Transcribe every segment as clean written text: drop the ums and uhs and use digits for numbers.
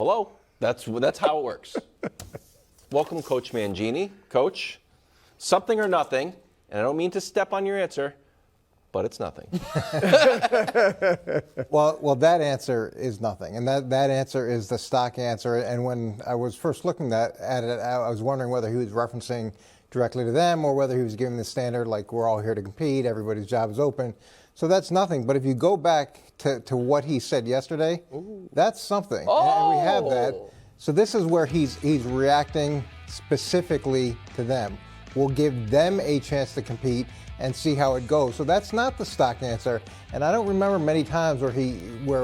Hello. That's how it works. Welcome, Coach Mangini. Coach, something or nothing, and I don't mean to step on your answer, but it's nothing. Well, that answer is nothing, and that answer is the stock answer. And when I was first looking at it, I was wondering whether he was referencing directly to them or whether he was giving the standard, like we're all here to compete, everybody's job is open. So that's nothing. But if you go back to what he said yesterday, that's something. And we have that. So this is where he's reacting specifically to them. We'll give them a chance to compete and see how it goes. So that's not the stock answer. And I don't remember many times where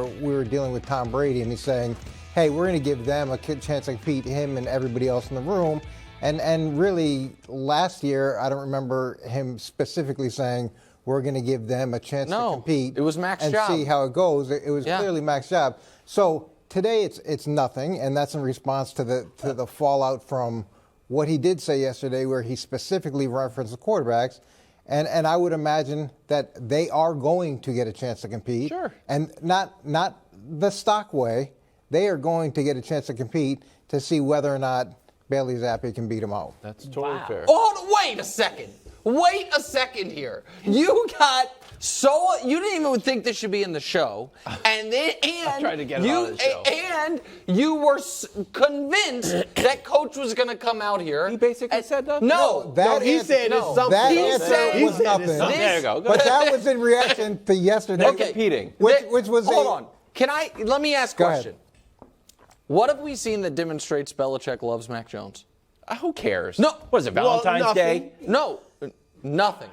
we were dealing with Tom Brady and he's saying, hey, we're going to give them a chance to compete, him and everybody else in the room. And really, last year, I don't remember him specifically saying, we're going to give them a chance to compete. It was Mac's and job. see how it goes. It was clearly Mac's job. So today it's nothing, and that's in response to the fallout from what he did say yesterday, where he specifically referenced the quarterbacks. And I would imagine that they are going to get a chance to compete. Sure. And not the stock way. They are going to get a chance to compete to see whether or not Bailey Zappe can beat them out. That's totally fair. Oh, wait a second. Wait a second here. You got you didn't even think this should be in the show, and I tried to get it out of the show. And you were convinced that Coach was going to come out here. He basically said nothing. He said something. That He answer said was nothing. There you go. But that was in reaction to yesterday. Okay. Competing. Which was hold on. Let me ask a Go question. ahead. What have we seen that demonstrates Belichick loves Mac Jones? Who cares? No. What is it, Valentine's Day? No, nothing.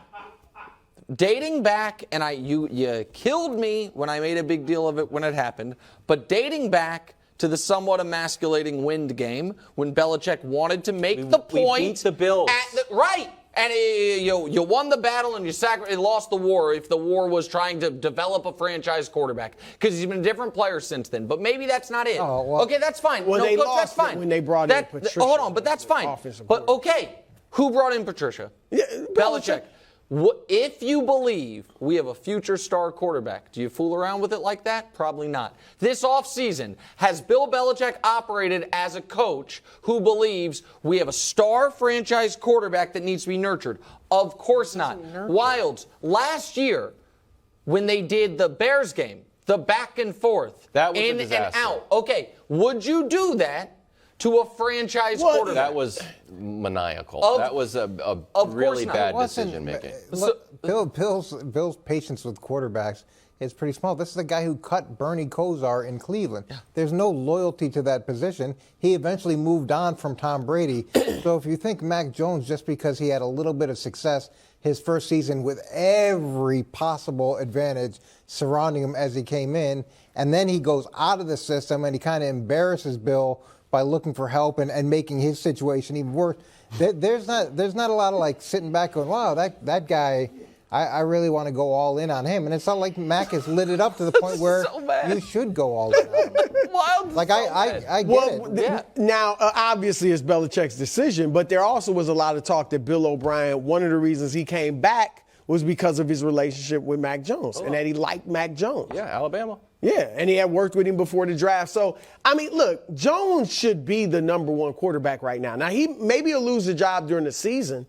Dating back, and you killed me when I made a big deal of it when it happened, but dating back to the somewhat emasculating Wind game when Belichick wanted to make the point. We beat the Bills. Right. And you won the battle and you lost the war if the war was trying to develop a franchise quarterback because he's been a different player since then. But maybe that's not it. Oh, well, okay, that's fine. Well, no, they Coach, lost that's fine. when they brought in Patricia. Hold on, but that's fine. But okay, who brought in Patricia? Belichick. If you believe we have a future star quarterback, do you fool around with it like that? Probably not. This offseason, has Bill Belichick operated as a coach who believes we have a star franchise quarterback that needs to be nurtured? Of course not. Wilds, last year, when they did the Bears game, the back and forth, that was in a disaster. and out. Okay, would you do that to a franchise quarterback? That was maniacal. That was a really bad decision making. Bill's patience with quarterbacks is pretty small. This is the guy who cut Bernie Kosar in Cleveland. Yeah. There's no loyalty to that position. He eventually moved on from Tom Brady. So if you think Mac Jones, just because he had a little bit of success his first season with every possible advantage surrounding him as he came in, and then he goes out of the system and he kind of embarrasses Bill by looking for help and making his situation even worse. There's not a lot of like sitting back going, wow, that guy, I really want to go all in on him. And it's not like Mac has lit it up to the point where you should go all in on him. Like I get it. Now, obviously, it's Belichick's decision, but there also was a lot of talk that Bill O'Brien, one of the reasons he came back was because of his relationship with Mac Jones and that he liked Mac Jones. Yeah, Alabama. Yeah, and he had worked with him before the draft. So, I mean, look, Jones should be the number one quarterback right now. Now, maybe he'll lose the job during the season,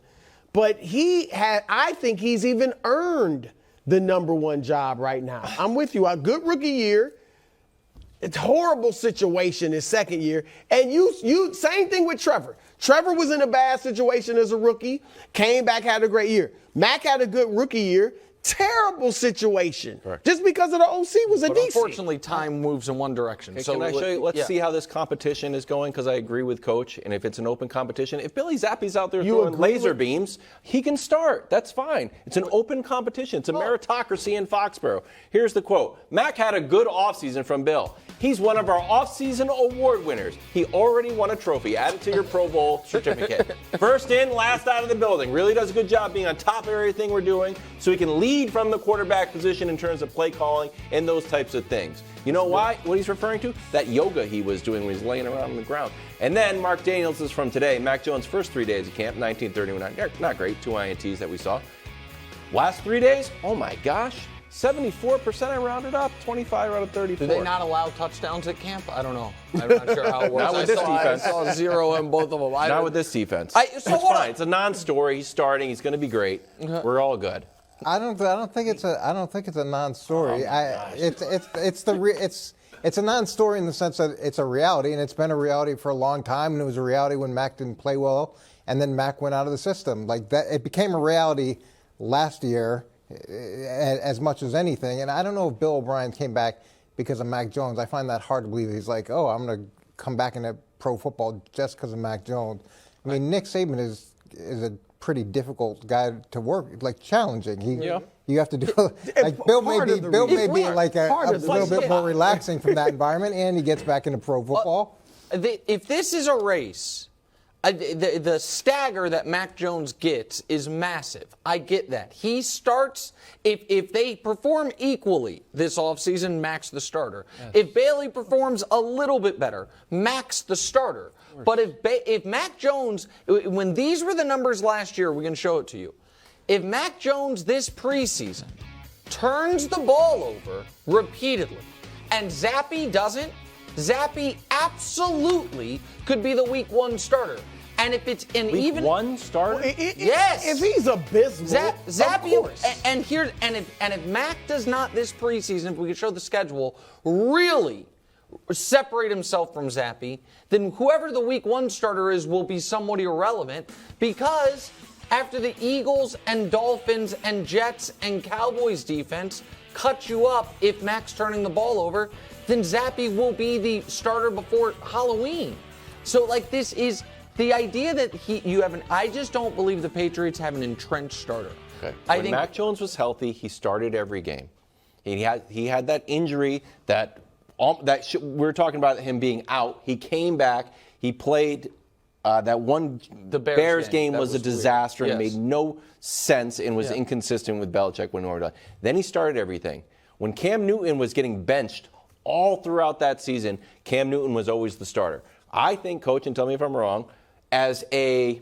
but I think he's even earned the number one job right now. I'm with you. A good rookie year. It's a horrible situation his second year. And you same thing with Trevor. Trevor was in a bad situation as a rookie, came back, had a great year. Mac had a good rookie year. Terrible situation. Correct. Just because of the OC was a but DC. Unfortunately, time moves in one direction. Okay, so can I show you? Let's see how this competition is going, because I agree with Coach. And if it's an open competition, if Billy Zappe's out there throwing laser beams, he can start. That's fine. It's an open competition. It's a meritocracy in Foxborough. Here's the quote. Mac had a good offseason from Bill. He's one of our offseason award winners. He already won a trophy. Add it to your Pro Bowl certificate. First in, last out of the building. Really does a good job being on top of everything we're doing so he can lead from the quarterback position in terms of play calling and those types of things. You know why? What he's referring to? That yoga he was doing when he's laying around on the ground. And then Mark Daniels is from today. Mac Jones' first 3 days of camp, 19:31. Not great. 2 INTs that we saw. Last 3 days, oh my gosh, 74%, I rounded up, 25 out of 34. Do they not allow touchdowns at camp? I don't know. I'm not sure how it works. Not with this defense. I saw 0 in both of them. Not with this defense. So it's hold fine. on. It's a non-story. He's starting. He's going to be great. We're all good. I don't think it's a non-story. It's a non-story in the sense that it's a reality, and it's been a reality for a long time. And it was a reality when Mac didn't play well, and then Mac went out of the system. Like that, it became a reality last year as much as anything. And I don't know if Bill O'Brien came back because of Mac Jones. I find that hard to believe. He's like, oh, I'm going to come back into pro football just because of Mac Jones. I mean, Nick Saban is a pretty difficult guy to work, like challenging. You have to do like Bill may be like a little bit more relaxing from that environment, and he gets back into pro football. If this is a race, the stagger that Mac Jones gets is massive. I get that. He starts, if they perform equally this offseason, Mac's the starter. Yes. If Bailey performs a little bit better, Mac's the starter. But if Mac Jones, when these were the numbers last year, we can show it to you. If Mac Jones this preseason turns the ball over repeatedly and Zappe doesn't, Zappe absolutely could be the week 1 starter. And if it's an week even 1 starter, yes, if he's abysmal, Zappe, of course. and if Mac does not this preseason, if we could show the schedule, really separate himself from Zappe, then whoever the week 1 starter is will be somewhat irrelevant, because after the Eagles and Dolphins and Jets and Cowboys defense cut you up if Mac's turning the ball over, then Zappe will be the starter before Halloween. So, like, this is the idea that I just don't believe the Patriots have an entrenched starter. Okay. When Mac Jones was healthy, he started every game. He had that injury that we were talking about him being out. He came back. He played that one. The Bears game was a disaster and made no sense and was inconsistent with Belichick when we were done. Then he started everything. When Cam Newton was getting benched all throughout that season, Cam Newton was always the starter. I think, Coach, and tell me if I'm wrong, as a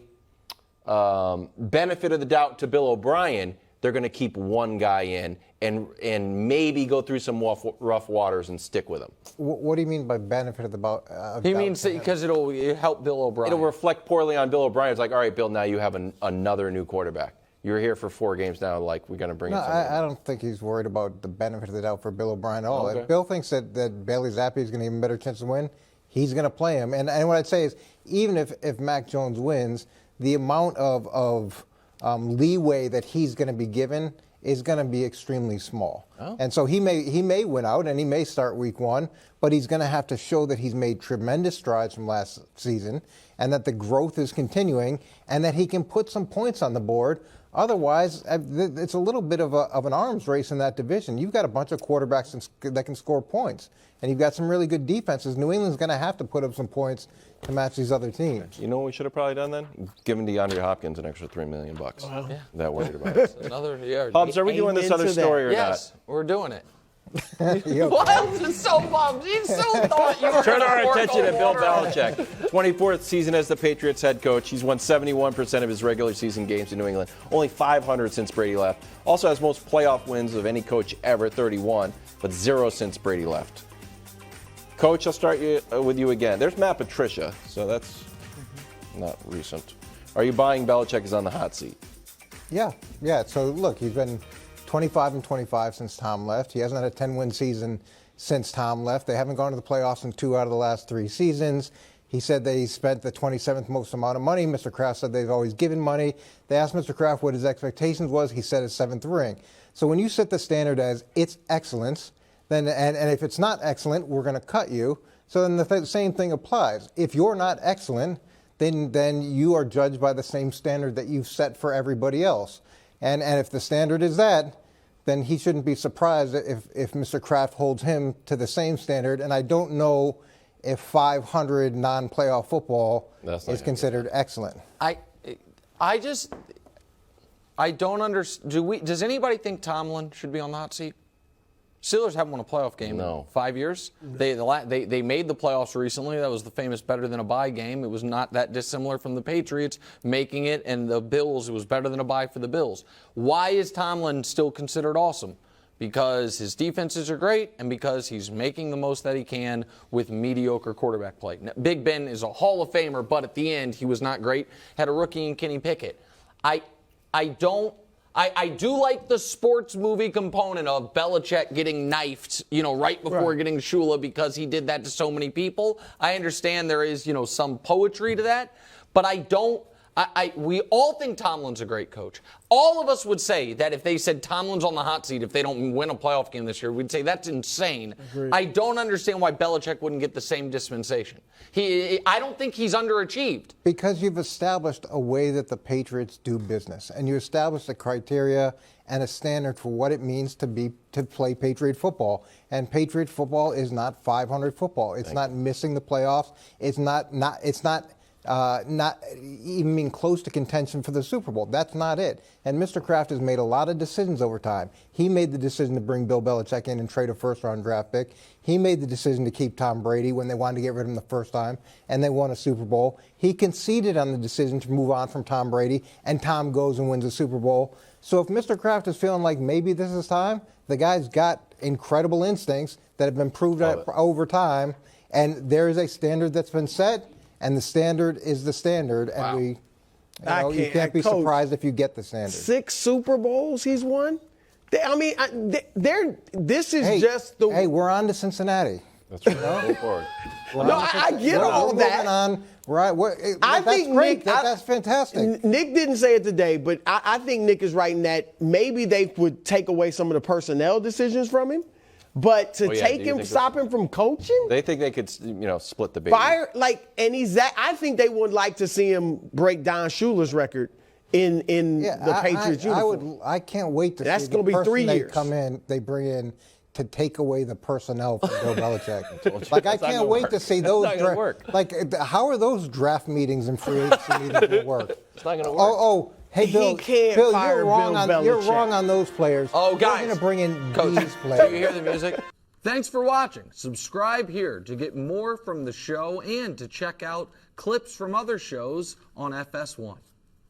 benefit of the doubt to Bill O'Brien, they're going to keep one guy in and maybe go through some rough waters and stick with him. What do you mean by benefit of the doubt? He means because it'll help Bill O'Brien. It'll reflect poorly on Bill O'Brien. It's like, all right, Bill, now you have another new quarterback. You're here for 4 games now, like we're going to bring in somebody. I don't think he's worried about the benefit of the doubt for Bill O'Brien at all. Okay. If Bill thinks that Bailey Zappe is going to have a better chance to win, he's going to play him. And what I'd say is, even if Mac Jones wins, the amount of leeway that he's going to be given is going to be extremely small. Oh. And so he may win out and he may start week 1, but he's going to have to show that he's made tremendous strides from last season and that the growth is continuing and that he can put some points on the board. Otherwise, it's a little bit of an arms race in that division. You've got a bunch of quarterbacks that can score points, and you've got some really good defenses. New England's going to have to put up some points to match these other teams. You know what we should have probably done then? Given DeAndre Hopkins an extra $3 million. That worried about it. Hobbs, are we doing this other story or not? Yes, we're doing it. Wiles is so bummed. He so thought you were Turn our attention to Bill Belichick. 24th season as the Patriots head coach. He's won 71% of his regular season games in New England. Only 500 since Brady left. Also has most playoff wins of any coach ever, 31, but 0 since Brady left. Coach, I'll start with you again. There's Matt Patricia, so that's not recent. Are you buying Belichick is on the hot seat? Yeah. So look, he's been 25-25 since Tom left. He hasn't had a 10-win season since Tom left. They haven't gone to the playoffs in 2 out of the last 3 seasons. He said that he spent the 27th most amount of money. Mr. Kraft said they've always given money. They asked Mr. Kraft what his expectations was. He said his 7th ring. So when you set the standard as it's excellence, then and if it's not excellent, we're going to cut you. So then the same thing applies. If you're not excellent, then you are judged by the same standard that you've set for everybody else. And if the standard is that, then he shouldn't be surprised if Mr. Kraft holds him to the same standard. And I don't know if 500 non-playoff football is considered excellent. I don't understand. Does anybody think Tomlin should be on the hot seat? Steelers haven't won a playoff game in 5 years. They made the playoffs recently. That was the famous better than a bye game. It was not that dissimilar from the Patriots making it, and the Bills, it was better than a bye for the Bills. Why is Tomlin still considered awesome? because his defenses are great and because he's making the most that he can with mediocre quarterback play. Now, Big Ben is a Hall of Famer, but at the end, he was not great. Had a rookie in Kenny Pickett. I do like the sports movie component of Belichick getting knifed, right before getting Shula because he did that to so many people. I understand there is, some poetry to that, but I don't. We all think Tomlin's a great coach. All of us would say that if they said Tomlin's on the hot seat, if they don't win a playoff game this year, we'd say that's insane. Agreed. I don't understand why Belichick wouldn't get the same dispensation. I don't think he's underachieved. Because you've established a way that the Patriots do business, and you established a criteria and a standard for what it means to play Patriot football. And Patriot football is not 500 football. It's not missing the playoffs. It's not even being close to contention for the Super Bowl. That's not it. And Mr. Kraft has made a lot of decisions over time. He made the decision to bring Bill Belichick in and trade a first-round draft pick. He made the decision to keep Tom Brady when they wanted to get rid of him the first time, and they won a Super Bowl. He conceded on the decision to move on from Tom Brady, and Tom goes and wins a Super Bowl. So if Mr. Kraft is feeling like maybe this is time, the guy's got incredible instincts that have been proved over time, and there is a standard that's been set. And the standard is the standard, and you can't be surprised if you get the standard. 6 Super Bowls he's won? This is just the... Hey, we're on to Cincinnati. That's right. Go forward. I get all that. On. Right. I that's think great. Nick, that's fantastic. Nick didn't say it today, but I think Nick is right in that maybe they would take away some of the personnel decisions from him. But to stop him from coaching? They think they could, split the baby. I think they would like to see him break Don Shula's record in the Patriots uniform. I can't wait to That's see going to be 3 years. They bring in to take away the personnel from Bill Belichick. I can't wait to see those. How are those draft meetings and free agency meetings going to work? It's not going to work. Hey, Bill, you're wrong on those players. Oh, guys. You're going to bring in these players. Do you hear the music? Thanks for watching. Subscribe here to get more from the show and to check out clips from other shows on FS1.